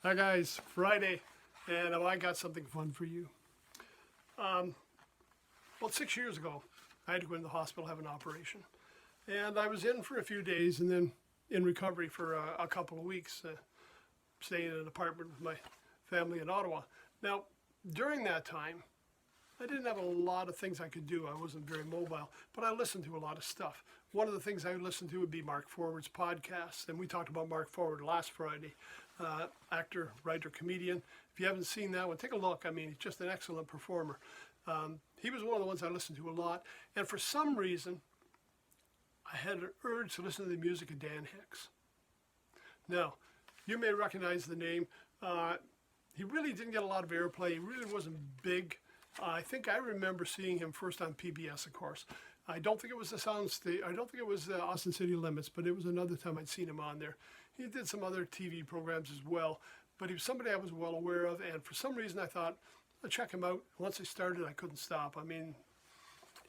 Hi guys, Friday, and I got something fun for you. Well, 6 years ago, I had to go into the hospital, have an operation, and I was in for a few days, and then in recovery for a couple of weeks, staying in an apartment with my family in Ottawa. Now, during that time, I didn't have a lot of things I could do. I wasn't very mobile, but I listened to a lot of stuff. One of the things I listened to would be Mark Forward's podcast, and we talked about Mark Forward last Friday. Actor, writer, comedian. If you haven't seen that one, take a look. I mean, he's just an excellent performer. He was one of the ones I listened to a lot, and for some reason, I had an urge to listen to the music of Dan Hicks. Now, you may recognize the name. He really didn't get a lot of airplay. He really wasn't big. I think I remember seeing him first on PBS, of course. I don't think it was the Soundstage. I don't think it was Austin City Limits, but it was another time I'd seen him on there. He did some other TV programs as well, but he was somebody I was well aware of, and for some reason I thought, I'll check him out. Once I started, I couldn't stop. I mean,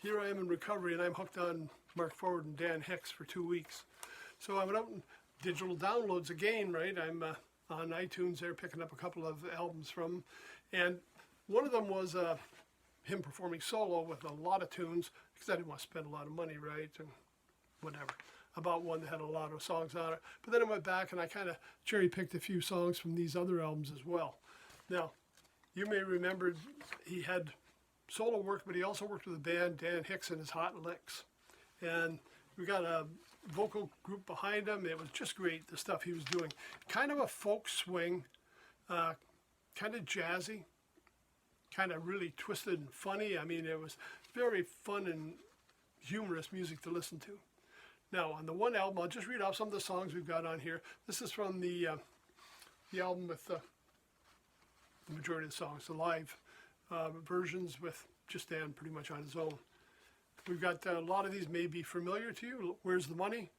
here I am in recovery, and I'm hooked on Mark Forward and Dan Hicks for 2 weeks. So I went out and digital downloads again, right? I'm on iTunes there, picking up a couple of albums from him, and one of them was him performing solo with a lot of tunes, because I didn't want to spend a lot of money, right, and whatever, about one that had a lot of songs on it. But then I went back and I kind of cherry-picked a few songs from these other albums as well. Now, you may remember he had solo work, but he also worked with a band, Dan Hicks and his Hot Licks. And we got a vocal group behind him. It was just great, the stuff he was doing. Kind of a folk swing, kind of jazzy, kind of really twisted and funny. I mean, it was very fun and humorous music to listen to. Now, on the one album, I'll just read off some of the songs we've got on here. This is from the album with the majority of the songs, the live versions with just Dan pretty much on his own. We've got a lot of these may be familiar to you. Where's the Money?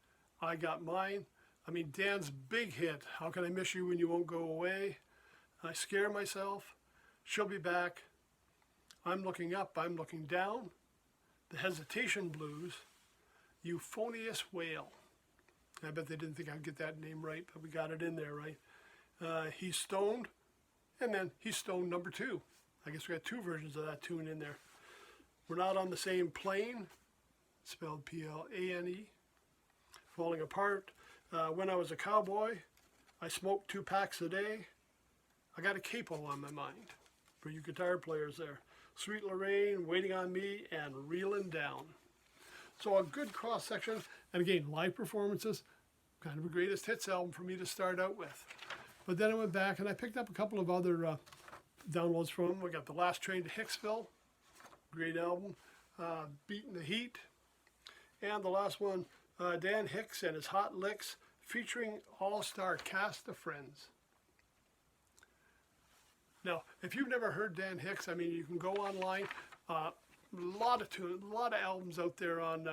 I Got Mine. I mean, Dan's big hit, How Can I Miss You When You Won't Go Away? I Scare Myself. She'll Be Back. I'm Looking Up, I'm Looking Down. The Hesitation Blues. Euphonious Wail. I bet they didn't think I'd get that name right, but we got it in there, right? He's Stoned, and then He's Stoned number 2. I guess we got 2 versions of that tune in there. We're Not on the Same Plane, spelled Plane. Falling Apart. When I Was a Cowboy. I Smoked 2 packs a day. I Got a Capo on My Mind, for you guitar players there. Sweet Lorraine, Waiting on Me, and Reelin' Down. So a good cross-section, and again, live performances, kind of a greatest hits album for me to start out with. But then I went back and I picked up a couple of other downloads from him. We got The Last Train to Hicksville, great album, Beating the Heat, and the last one, Dan Hicks and his Hot Licks, featuring all-star cast of friends. Now, if you've never heard Dan Hicks, I mean, you can go online. A lot of albums out there on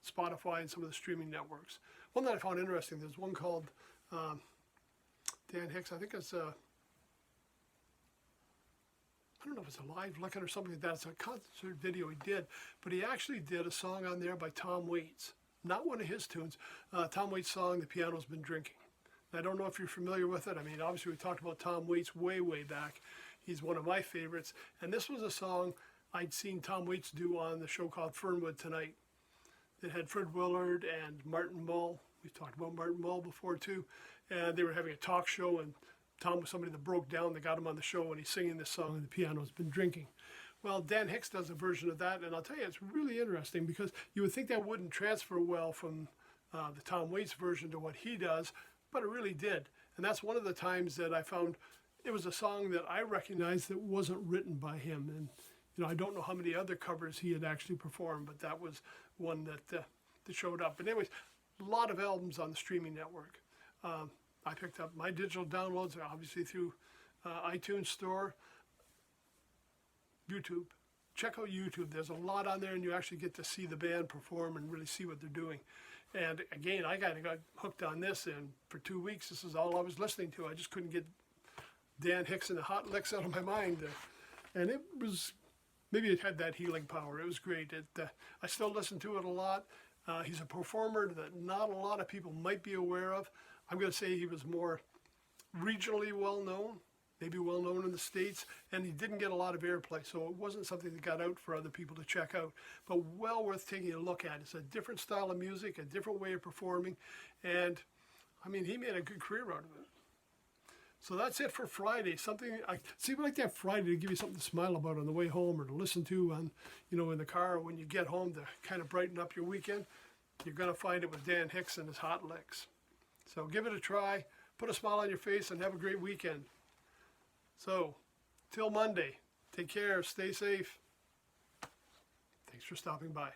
Spotify and some of the streaming networks. One that I found interesting, there's one called Dan Hicks. I think it's I don't know if it's a live licking or something like that. It's a concert video he did, but he actually did a song on there by Tom Waits. Not one of his tunes. Tom Waits' song, The Piano's Been Drinking. I don't know if you're familiar with it. I mean, obviously we talked about Tom Waits way back. He's one of my favorites. And this was a song I'd seen Tom Waits do on the show called Fernwood Tonight. It had Fred Willard and Martin Mull. We've talked about Martin Mull before too. And they were having a talk show, and Tom was somebody that broke down. They got him on the show, and he's singing this song, The Piano's Been Drinking. Well, Dan Hicks does a version of that, and I'll tell you, it's really interesting because you would think that wouldn't transfer well from the Tom Waits version to what he does, but it really did. And that's one of the times that I found it was a song that I recognized that wasn't written by him. And you know, I don't know how many other covers he had actually performed, but that was one that showed up. But anyways, a lot of albums on the streaming network. I picked up my digital downloads, obviously through iTunes Store, YouTube. Check out YouTube. There's a lot on there, and you actually get to see the band perform and really see what they're doing. And again, I got hooked on this, and for 2 weeks, this is all I was listening to. I just couldn't get Dan Hicks and the Hot Licks out of my mind. And it was, maybe it had that healing power. It was great. I still listen to it a lot. He's a performer that not a lot of people might be aware of. I'm going to say he was more regionally well known, maybe well known in the States, and he didn't get a lot of airplay, so it wasn't something that got out for other people to check out, but well worth taking a look at. It's a different style of music, a different way of performing, and I mean, he made a good career out of it. So that's it for Friday. Something I see, we like to have Friday to give you something to smile about on the way home, or to listen to on, in the car when you get home, to kind of brighten up your weekend. You're going to find it with Dan Hicks and his Hot Licks. So give it a try, put a smile on your face, and have a great weekend. So, till Monday, take care, stay safe. Thanks for stopping by.